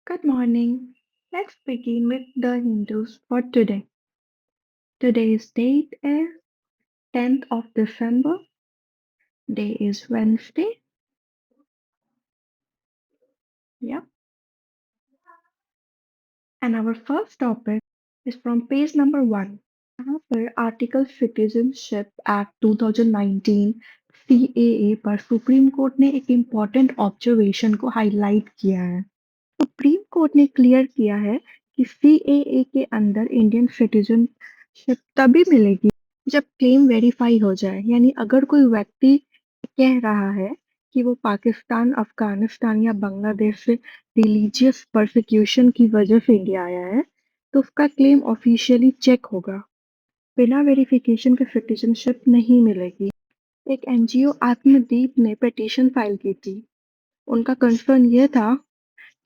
Good morning. Let's begin with the Hindus for today. Today's date is 10th of December. Day is Wednesday. Yep. And our first topic is from page number 1. यहाँ पर article citizenship act 2019 CAA पर supreme court ने एक important observation को highlight किया है। Supreme court ने clear किया है कि CAA के अंदर इंडियन सिटीजनशिप तभी मिलेगी जब क्लेम वेरीफाई हो जाए, यानी अगर कोई व्यक्ति कह रहा है कि वो पाकिस्तान, अफगानिस्तान या बांग्लादेश से रिलीजियस परसिक्यूशन की वजह से इंडिया आया है, तो उसका क्लेम ऑफिशियली चेक होगा। बिना वेरिफिकेशन के सिटीजनशिप नहीं मिलेगी। एक एनजीओ आत्मदीप ने पिटीशन फाइल की थी। उनका कंसर्न ये था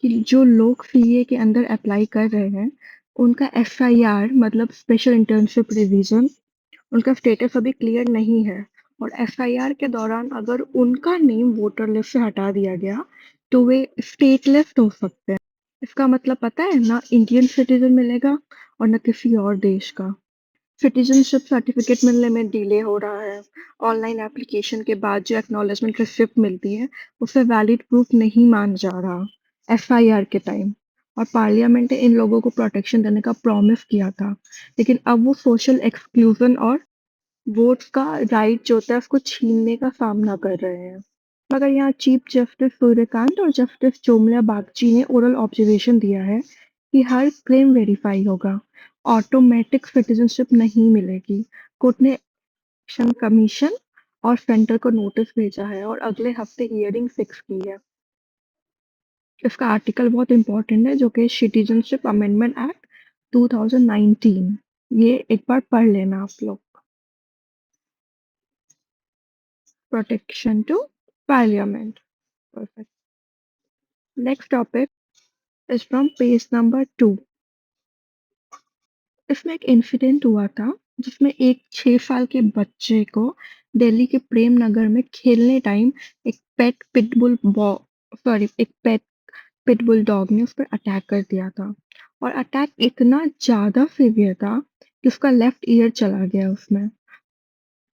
कि जो लोग सीए के अंदर अप्लाई कर रहे हैं, उनका एसआईआर मतलब स्पेशल इंटर्नशिप रिवीजन, उनका स्टेटस अभी क्लियर नहीं है और एसआईआर के दौरान अगर उनका नेम वोटर लिस्ट से हटा दिया गया, तो वे स्टेटलेस हो सकते हैं। इसका मतलब पता है ना, इंडियन सिटीजन मिलेगा और न किसी और देश का। सिटीजनशिप सर्टिफिकेट मिलने में डिले हो रहा है। ऑनलाइन एप्लीकेशन के बाद जो एक्नॉलेजमेंट रिसिप्ट मिलती है, उसे वैलिड प्रूफ नहीं मान जा रहा एफआईआर के टाइम। और पार्लियामेंट ने इन लोगों को प्रोटेक्शन देने का प्रॉमिस किया था, लेकिन अब वो सोशल एक्सक्लूजन और वोट्स का राइट जो होता है उसको छीनने का सामना कर रहे हैं। मगर यहाँ चीफ जस्टिस सूर्यकांत और जस्टिस चोमला बागची ने ओरल ऑब्जर्वेशन दिया है कि हर क्लेम वेरीफाई होगा, ऑटोमेटिक सिटीजनशिप नहीं मिलेगी। कोर्ट ने इलेक्शन कमीशन और सेंटर को नोटिस भेजा है और अगले हफ्ते हियरिंग फिक्स की है। इसका आर्टिकल बहुत इंपॉर्टेंट है, जो कि सिटीजनशिप अमेंडमेंट एक्ट 2019। ये एक बार पढ़ लेना आप लोग। Protection to parliament. Perfect. Next topic is from page number 2। इसमें एक इंसिडेंट हुआ था जिसमें एक 6 साल के बच्चे को दिल्ली के प्रेम नगर में खेलने टाइम एक पेट पिटबुल डॉग ने उस पर अटैक कर दिया था। और अटैक इतना ज्यादा सीवियर था कि उसका लेफ्ट ईयर चला गया उसमें,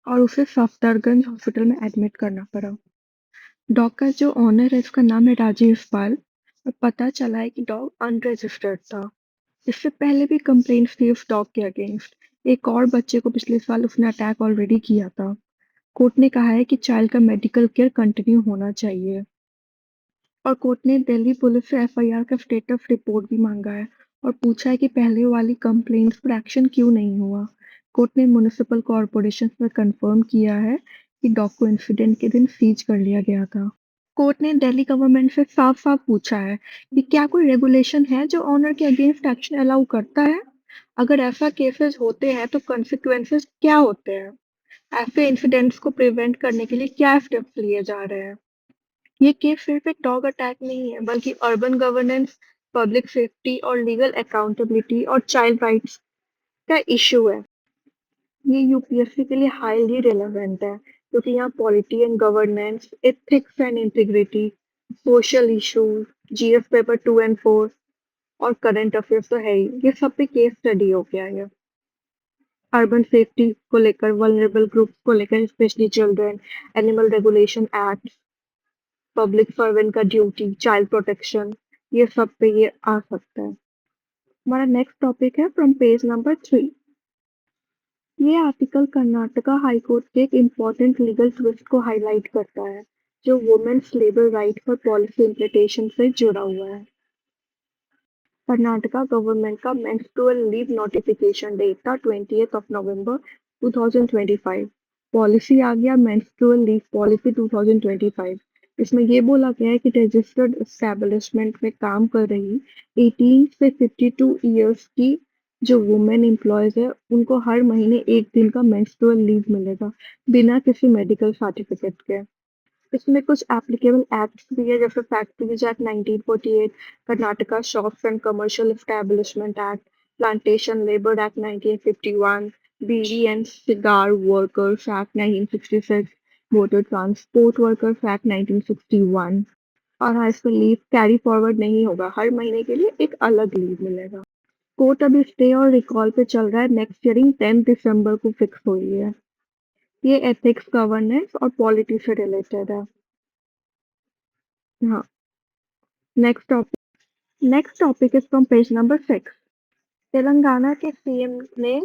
और उसे सफदरगंज हॉस्पिटल में एडमिट करना पड़ा। डॉग का जो ऑनर है, उसका नाम है राजेश पाल, और पता चला है कि डॉग अनरजिस्टर्ड था। इससे पहले भी कंप्लेंट्स थी उस डॉग के अगेंस्ट। एक और बच्चे को पिछले साल उसने अटैक ऑलरेडी किया था। कोर्ट ने कहा है कि चाइल्ड का मेडिकल केयर कंटिन्यू होना चाहिए। और कोर्ट ने दिल्ली पुलिस से एफआईआर का स्टेटस रिपोर्ट भी मांगा है और पूछा है कि पहले वाली कंप्लेंट्स पर एक्शन क्यों नहीं हुआ। कोर्ट ने म्युनिसिपल कॉरपोरेशन में कंफर्म किया है कि डॉग को इंसिडेंट के दिन सीज कर लिया गया था। कोर्ट ने दिल्ली गवर्नमेंट से साफ साफ पूछा है कि क्या कोई रेगुलेशन है जो ऑनर के अगेंस्ट एक्शन अलाउ करता है। अगर ऐसा केसेस होते हैं तो कॉन्सिक्वेंसेस क्या होते हैं। ऐसे इंसिडेंट्स को प्रिवेंट करने के लिए क्या स्टेप्स लिए जा रहे हैं। ये केस सिर्फ एक डॉग अटैक नहीं है, बल्कि अर्बन गवर्नेंस, पब्लिक सेफ्टी और लीगल अकाउंटेबिलिटी और चाइल्ड राइट्स का इशू है। ये यूपीएससी के लिए हाईली रिलेवेंट है, क्योंकि यहाँ polity and governance, ethics and integrity, social issues, GS paper 2 और 4 और करंट अफेयर्स तो है ही। ये सब पे केस स्टडी हो गया है। अर्बन सेफ्टी को लेकर, वल्नरेबल ग्रुप्स को लेकर, specially children, animal regulation act, public servant का ड्यूटी, चाइल्ड प्रोटेक्शन, ये सब पे ये आ सकता है। हमारा नेक्स्ट टॉपिक है फ्रॉम पेज नंबर 3। ये आर्टिकल कर्नाटका हाई कोर्ट के एक इम्पॉर्टेंट लीगल ट्विस्ट को हाईलाइट करता है, जो वुमेन्स लेबर राइट पर पॉलिसी इम्प्लीमेंटेशन से जुड़ा हुआ है। कर्नाटका गवर्नमेंट का मेंस्ट्रुअल लीव नोटिफिकेशन डेट था 20th of November 2025। पॉलिसी आ गया मेंस्ट्रुअल लीव पॉलिसी 2025। इसमें ये बोला गया है कि रजिस्टर्ड एस्टेब्लिशमेंट में काम कर रही 18 से 52 ईयर्स की जो वुमेन एम्प्लॉयज है, उनको हर महीने एक दिन का मेंस्ट्रुअल लीव मिलेगा, बिना किसी मेडिकल सर्टिफिकेट के। इसमें कुछ एप्लीकेबल एक्ट्स भी है, जैसे factories act 1948, Karnataka shops and commercial establishment act, plantation labour act 1951, bidi and cigar workers act 1966, motor transport workers act 1961। और हाँ, इसमें लीव कैरी फॉरवर्ड नहीं होगा, हर महीने के लिए एक अलग लीव मिलेगा। कोर्ट अभी स्टे और रिकॉल पे चल रहा है, नेक्स्ट हियरिंग 10 दिसंबर को फिक्स हुई है। ये एथिक्स, गवर्नेंस और पॉलिटी से रिलेटेड है। हाँ, next topic is from page number 6। Telangana के सीएम ने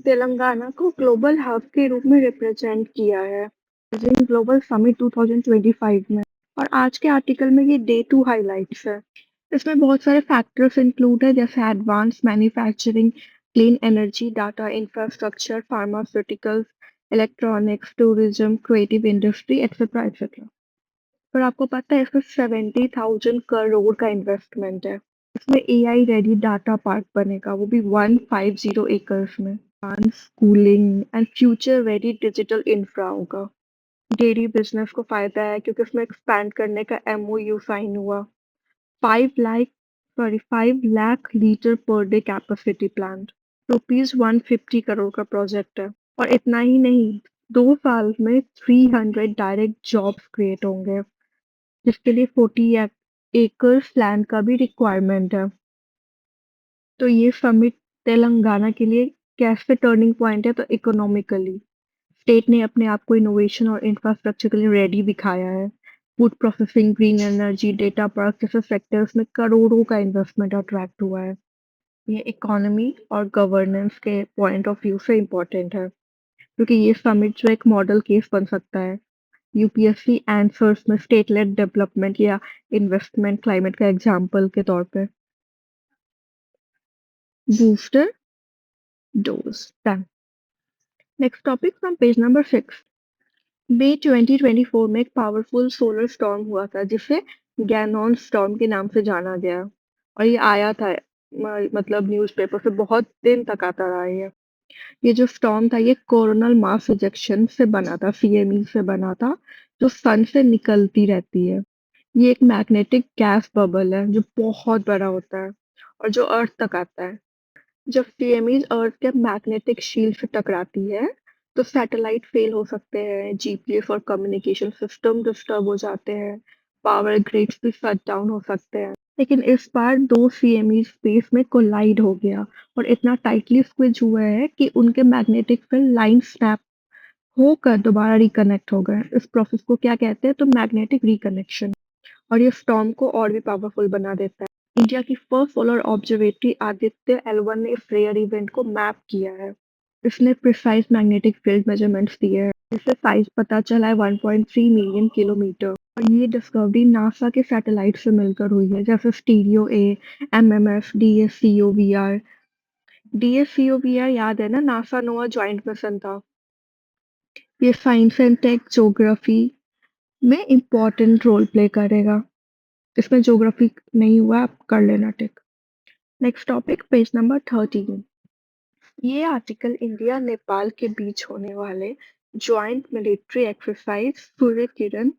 तेलंगाना को ग्लोबल हब के रूप में रिप्रेजेंट किया है ग्लोबल समिट 2025 में। और आज के आर्टिकल में ये डे टू हाइलाइट्स है। इसमें बहुत सारे फैक्टर्स इंक्लूड है, जैसे advance manufacturing, clean energy, data infrastructure, pharmaceuticals, electronics, tourism, creative industry, etcetera etcetera. पर आपको पता है इसमें 70,000 करोड़ का इन्वेस्टमेंट है। इसमें एआई रेडी डाटा पार्क बनेगा, वो भी 150 एकर्स में। Schooling and future ready digital infra होगा। डेयरी बिजनेस को फायदा है क्योंकि उसमें एक्सपैंड करने का एमओयू साइन हुआ। 5 lakh litre per day capacity plan, ₹150 crore का प्रोजेक्ट है। और इतना ही नहीं, 2 साल में 300 डायरेक्ट जॉब्स क्रिएट होंगे, जिसके लिए 40 एकर्स लैंड का भी रिक्वायरमेंट है। तो ये समिट तेलंगाना के लिए कैसे टर्निंग पॉइंट है, तो इकोनॉमिकली स्टेट ने अपने आप को इनोवेशन और इंफ्रास्ट्रक्चर के लिए रेडी दिखाया है। Food processing, green energy, data park जैसे सेक्टर्स में करोड़ों का इन्वेस्टमेंट अट्रैक्ट हुआ है। ये इकोनॉमी और गवर्नेंस के पॉइंट ऑफ व्यू से इम्पोर्टेंट है, क्योंकि ये समिट जो एक मॉडल केस बन सकता है यूपीएससी आंसर्स में स्टेट लेड डेवलपमेंट या इन्वेस्टमेंट क्लाइमेट का एग्जाम्पल के तौर पे। Booster dose done. Next topic from page number 6। मई 2024 में एक पावरफुल सोलर स्टॉर्म हुआ था, जिसे गैनॉन स्टॉर्म के नाम से जाना गया। और ये आया था मतलब न्यूज़पेपर पे बहुत दिन तक आता रहा ये जो स्टॉर्म था ये कोरोनल मास इजेक्शन से बना था, सीएमई से बना था, जो सन से निकलती रहती है। ये एक मैग्नेटिक गैस बबल है जो बहुत बड़ा होता है और जो अर्थ तक आता है। जब सीएमईज अर्थ के मैग्नेटिक शील्ड से टकराती है, तो सैटेलाइट फेल हो सकते हैं, जीपीएस और कम्युनिकेशन सिस्टम डिस्टर्ब हो जाते हैं, पावर ग्रिड्स भी शट डाउन हो सकते हैं। लेकिन इस बार दो सीएमई स्पेस में कोलाइड हो गया और इतना टाइटली स्क्विज हुआ है कि उनके मैग्नेटिक फील्ड लाइन स्नैप होकर दोबारा रिकनेक्ट हो गए। इस प्रोसेस को क्या कहते हैं, तो मैग्नेटिक रिकनेक्शन। और ये स्टॉर्म को और भी पावरफुल बना देता है। इंडिया की first solar observatory Aditya L1 ने इस रेयर इवेंट को मैप किया है। इसने प्रिसाइज मैग्नेटिक फील्ड मेजरमेंट्स दिए हैं, जिससे साइज पता चला है 1.3 मिलियन किलोमीटर। और ये डिस्कवरी नासा के सैटेलाइट से मिलकर हुई है, जैसे स्टीरियो ए, एमएमएफ, डीएससीओवीआर। डीएससीओवीआर याद है ना, नासा नोआ ज्वाइंट मिशन था। ये साइंस एंड टेक ज्योग्राफी में इम्पोर्टेंट रोल प्ले करेगा। इसमें ज्योग्राफी नहीं हुआ, आप कर लेना tick. Next topic page number 13। ये आर्टिकल इंडिया नेपाल के बीच होने वाले joint military exercise Surya Kiran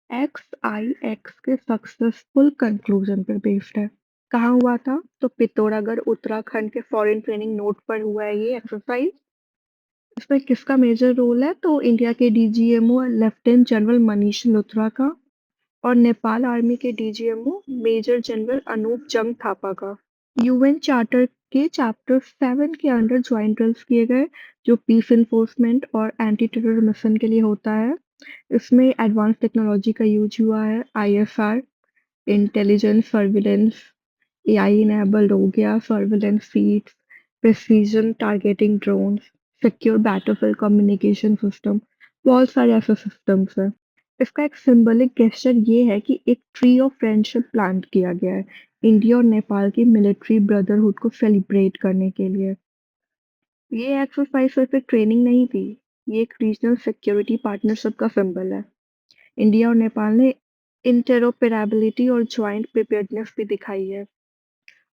XIX के सक्सेसफुल कंक्लूजन पर बेस्ड है। कहाँ हुआ था, तो पिथौरागढ़ उत्तराखंड के फॉरेन ट्रेनिंग नोट पर हुआ है ये एक्सरसाइज। इसमें किसका मेजर रोल है, तो इंडिया के DGMO lieutenant general Manish Luthra का, और नेपाल आर्मी के डीजीएमओ मेजर जनरल अनूप जंग थापा का। यूएन चार्टर के चैप्टर 7 के अंडर ज्वाइंट ड्रिल्स किए गए, जो पीस इन्फोर्समेंट और एंटी टेरर मिशन के लिए होता है। इसमें एडवांस टेक्नोलॉजी का यूज हुआ है, ISR, intelligence surveillance, AI enabled हो गया, surveillance feeds, precision targeting drones, secure battlefield communication system, बहुत सारे ऐसे सिस्टम्स हैं। इसका एक सिंबलिक गेस्चर ये है कि एक ट्री ऑफ फ्रेंडशिप प्लांट किया गया है, इंडिया और नेपाल की मिलिट्री ब्रदरहुड को सेलिब्रेट करने के लिए। ये एक्सरसाइज सिर्फ एक ट्रेनिंग नहीं थी, ये एक रीजनल सिक्योरिटी पार्टनरशिप का सिंबल है। इंडिया और नेपाल ने इंटरऑपरेबिलिटी और ज्वाइंट प्रिपेयर्डनेस भी दिखाई है।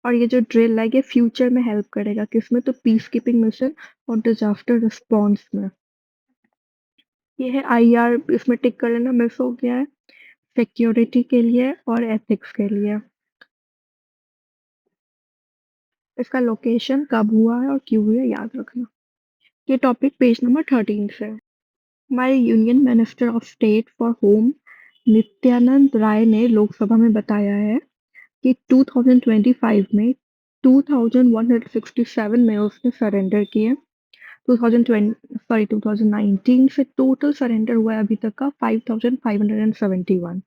और ये जो ड्रिल है ये फ्यूचर में हेल्प करेगा किसमें, तो पीस कीपिंग मिशन और डिजास्टर रिस्पॉन्स में। ये है आईआर, इसमें टिक कर लेना, मिस हो गया है, सिक्योरिटी के लिए और एथिक्स के लिए। इसका लोकेशन कब हुआ है और क्यों हुआ है याद रखना। ये टॉपिक पेज नंबर 13 से है। हमारे union minister of state for home Nityanand Rai ने लोकसभा में बताया है कि 2025 में 2167 में उसने सरेंडर किए। 2019 से टोटल सरेंडर हुआ है अभी तक का 5571।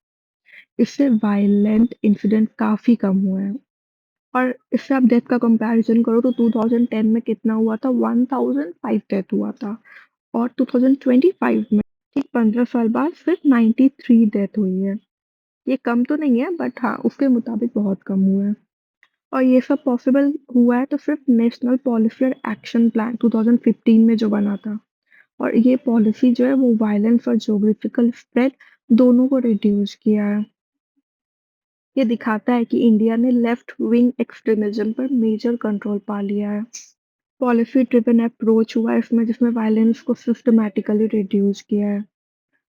इससे वायलेंट इंसिडेंट काफी कम हुए हैं। और इससे आप डेथ का कंपैरिजन करो तो 2010 में कितना हुआ था, 1005 डेथ हुआ था। और 2025 में ठीक 15 साल बाद सिर्फ 93 डेथ हुई है। ये कम तो नहीं है बट हाँ उसके मुताबिक बहुत कम हुआ है। और ये सब पॉसिबल हुआ है तो सिर्फ नेशनल पॉलिसी एक्शन प्लान 2015 में जो बना था। और ये पॉलिसी जो है वो वायलेंस और ज्योग्राफिकल स्प्रेड दोनों को रिड्यूस किया है। ये दिखाता है कि इंडिया ने लेफ्ट विंग एक्सट्रीमिज्म पर मेजर कंट्रोल पा लिया है। पॉलिसी ड्रिवन अप्रोच हुआ है इसमें जिसमें वायलेंस को सिस्टमैटिकली रिड्यूस किया है।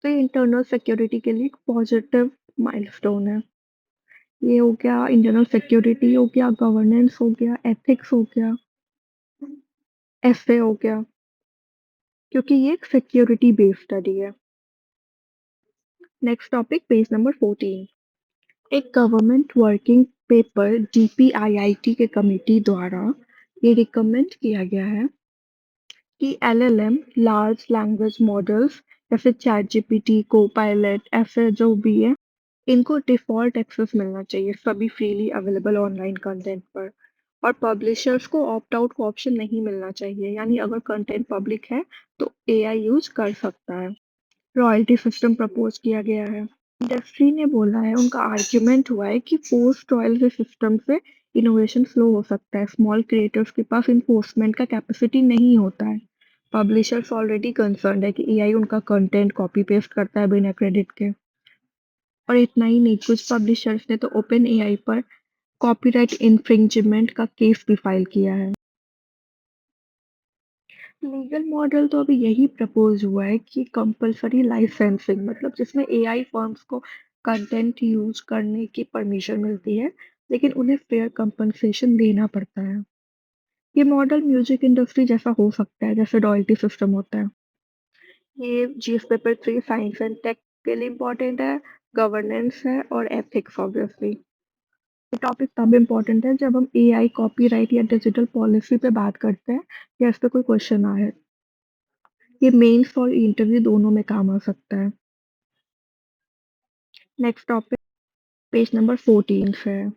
तो ये इंटरनल सिक्योरिटी के लिए एक पॉजिटिव माइलस्टोन है। ये हो गया इंटरनल सिक्योरिटी, हो गया गवर्नेंस, हो गया एथिक्स, हो गया एफए, हो गया, क्योंकि ये एक सिक्योरिटी बेस्ड स्टडी है। Next topic page number 14। एक गवर्नमेंट वर्किंग पेपर डीपीआईआईटी के कमिटी द्वारा ये रिकमेंड किया गया है कि एलएलएम लार्ज लैंग्वेज मॉडल्स जैसे चैट जीपीटी, कोपायलट, ऐसे जो भी है, इनको डिफॉल्ट एक्सेस मिलना चाहिए सभी फ्रीली अवेलेबल ऑनलाइन कंटेंट पर। और पब्लिशर्स को ऑप्ट आउट का ऑप्शन नहीं मिलना चाहिए, यानी अगर कंटेंट पब्लिक है तो एआई यूज कर सकता है। रॉयल्टी सिस्टम प्रपोज किया गया है। इंडस्ट्री ने बोला है, उनका आर्ग्यूमेंट हुआ है कि पोस्ट रॉयल्टी सिस्टम से इनोवेशन स्लो हो सकता है। स्मॉल क्रिएटर्स के पास इन्फोर्समेंट का कैपेसिटी नहीं होता है। पब्लिशर्स ऑलरेडी कंसर्न है कि एआई उनका कंटेंट कॉपी पेस्ट करता है बिना क्रेडिट के। और इतना ही नहीं, कुछ पब्लिशर्स ने तो ओपन एआई पर कॉपीराइट इन्फ्रिंजमेंट का केस भी फाइल किया है। लीगल मॉडल तो अभी यही प्रपोज हुआ है कि कंपलसरी लाइसेंसिंग, मतलब जिसमें एआई फर्म्स को कंटेंट यूज करने की परमिशन मिलती है लेकिन उन्हें फेयर कंपनसेशन देना पड़ता है। ये मॉडल म्यूजिक इंडस्ट्री जैसा हो सकता है जैसे रॉयल्टी सिस्टम होता है। ये GS paper 3 science and tech के लिए इम्पोर्टेंट है, गवर्नेंस है और एथिक्स ऑब्वियसली। ये टॉपिक तब इम्पोर्टेंट है जब हम एआई कॉपीराइट या डिजिटल पॉलिसी पे बात करते हैं या इस पे कोई क्वेश्चन आए। ये मेंस और इंटरव्यू दोनों में काम आ सकता है। नेक्स्ट टॉपिक पेज नंबर 14 से है।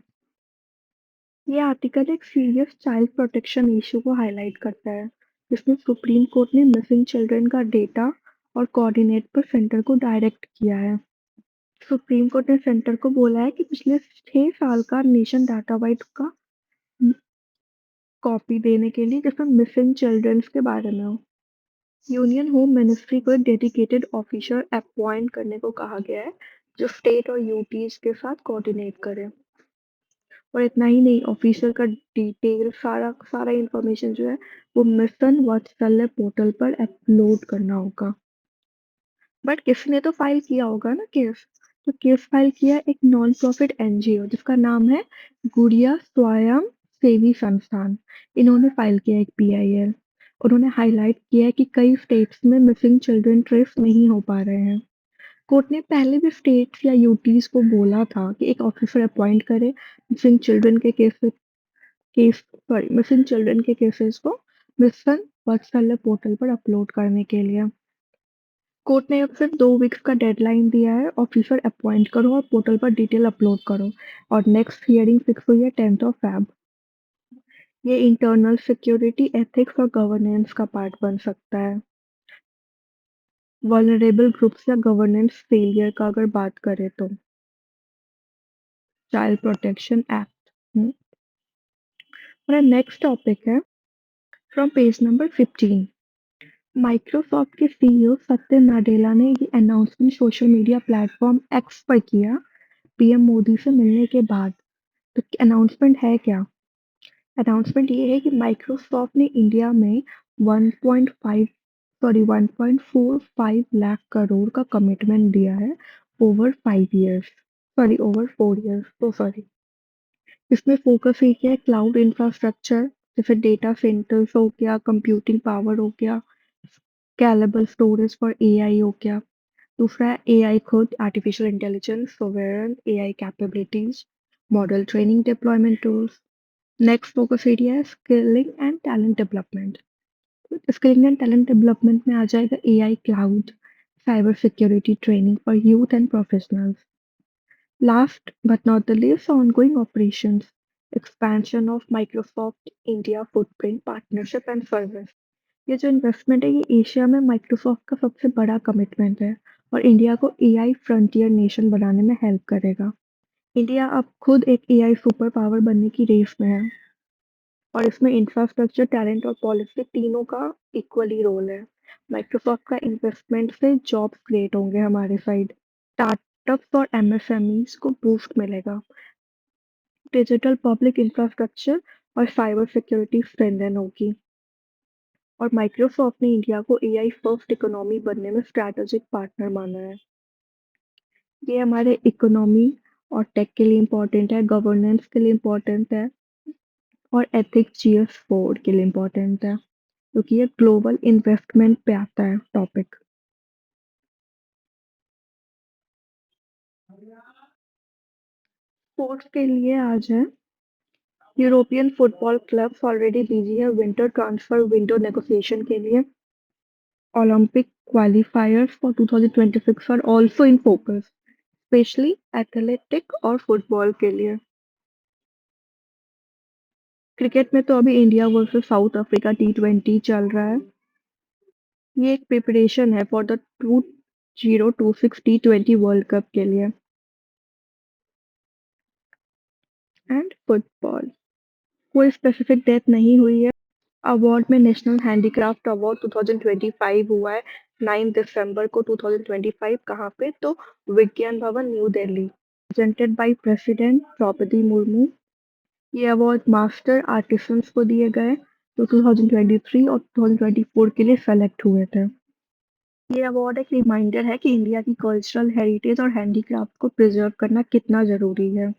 ये आर्टिकल एक सीरियस चाइल्ड प्रोटेक्शन इशू को हाईलाइट करता है जिसमें सुप्रीम कोर्ट ने मिसिंग चिल्ड्रन का डेटा और कोऑर्डिनेट पर सेंटर को डायरेक्ट किया है। सुप्रीम कोर्ट ने सेंटर को बोला है कि पिछले 6 साल का नेशन डाटा वाइट का कॉपी देने के लिए जिसमें मिसिंग चिल्ड्रंस के बारे में हो। यूनियन होम मिनिस्ट्री को एक डेडिकेटेड ऑफिसर अपॉइंट करने को कहा गया है जो स्टेट और यूटीज के साथ कोऑर्डिनेट करे। और इतना ही नहीं, ऑफिसर का डिटेल सारा सारा इंफॉर्मेशन जो है वो मिशन वात्सल्य पोर्टल पर अपलोड करना होगा। बट किसी ने तो फाइल किया होगा ना केस। तो केस फाइल किया एक नॉन प्रॉफिट एनजीओ जिसका नाम है गुड़िया स्वयं सेवी संस्थान। इन्होंने फाइल किया एक पीआईएल। उन्होंने हाईलाइट किया है कि कई स्टेट्स में मिसिंग चिल्ड्रन ट्रेस नहीं हो पा रहे हैं। कोर्ट ने पहले भी स्टेट्स या यूटीज को बोला था कि एक ऑफिसर अपॉइंट करे मिसिंग चिल्ड्रन के मिसिंग चिल्ड्रन के केसेस को मिशन वात्सल्य पोर्टल पर अपलोड करने के लिए। कोर्ट ने अब सिर्फ 2 वीक्स का डेडलाइन दिया है, ऑफिसर अपॉइंट करो और पोर्टल पर डिटेल अपलोड करो। और नेक्स्ट हियरिंग फिक्स हुई है 10 Feb। ये इंटरनल सिक्योरिटी, एथिक्स और गवर्नेंस का पार्ट बन सकता है। वल्नरेबल ग्रुप्स या गवर्नेंस फेलियर का अगर बात करें तो चाइल्ड प्रोटेक्शन एक्ट। हमारा नेक्स्ट टॉपिक है फ्रॉम पेज नंबर 15। माइक्रोसॉफ्ट के सीईओ सत्य नाडेला ने ये announcement social media platform x पर किया पीएम मोदी से मिलने के बाद। तो अनाउंसमेंट है क्या? अनाउंसमेंट ये है कि माइक्रोसॉफ्ट ने इंडिया में 1.45 लाख करोड़ का कमिटमेंट दिया है over 5 years, sorry over 4 years, तो सॉरी। इसमें फोकस ये किया है क्लाउड इंफ्रास्ट्रक्चर जैसे डेटा सेंटर्स हो गया, कंप्यूटिंग पावर हो गया, स्केलेबल स्टोरेज फॉर एआई हो गया, दूसरा है एआई खुद, artificial intelligence, sovereign AI capabilities, model training deployment tools. Next focus area है skilling and talent development. Skilling and talent development में आ जाएगा AI cloud, cyber security training for youth and professionals. Last but not the least, ongoing operations, expansion of Microsoft India footprint, partnership and service। ये जो investment है ये Asia में Microsoft का सबसे बड़ा कमिटमेंट है और इंडिया को एआई फ्रंटियर नेशन बनाने में हेल्प करेगा। इंडिया अब खुद एक एआई सुपर पावर बनने की रेस में है और इसमें इंफ्रास्ट्रक्चर, टैलेंट और पॉलिसी तीनों का इक्वली रोल है। माइक्रोसॉफ्ट का इन्वेस्टमेंट से जॉब्स क्रिएट होंगे हमारे साइड, स्टार्टअप्स और एमएसएमईज को बूस्ट मिलेगा, डिजिटल पब्लिक इंफ्रास्ट्रक्चर और साइबर सिक्योरिटी स्ट्रेंथन होगी और माइक्रोसॉफ्ट ने इंडिया को एआई फर्स्ट इकोनॉमी बनने में स्ट्रैटेजिक पार्टनर माना है। ये हमारे इकोनॉमी और टेक के लिए इम्पोर्टेंट है, गवर्नेंस के लिए इम्पोर्टेंट है और एथिक्स जीएस फोर के लिए इम्पोर्टेंट है क्योंकि ये ग्लोबल इन्वेस्टमेंट पे आता है टॉपिक। स्पोर्ट्स के लिए आज है, European football clubs already busy है विंटर ट्रांसफर विंडो नेगोशिएशन के लिए। Olympic qualifiers for 2026 are also in focus, specially athletic और फुटबॉल के लिए। क्रिकेट में तो अभी इंडिया वर्सेस साउथ अफ्रीका टी20 चल रहा है। ये एक प्रिपरेशन है फॉर द 2026 टी20 वर्ल्ड कप के लिए। एंड फुटबॉल कोई स्पेसिफिक डेट नहीं हुई है। अवार्ड में नेशनल हैंडीक्राफ्ट अवार्ड 2025 हुआ है 9 दिसंबर को 2025। कहाँ पे? तो Vigyan Bhawan New Delhi, presented by president Droupadi Murmu. ये अवार्ड मास्टर आर्टिसंस को दिए गए जो 2023 और 2024 के लिए सेलेक्ट हुए थे। ये अवार्ड एक रिमाइंडर है कि इंडिया की कल्चरल हेरिटेज और हैंडीक्राफ्ट को प्रिजर्व करना कितना जरूरी है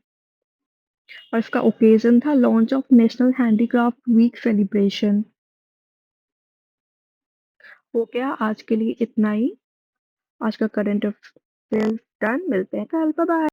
और इसका ओकेजन था launch of national handicraft week celebration. हो गया आज के लिए इतना ही। आज का करंट अफेयर्स डन। मिलते हैं कल। Bye bye.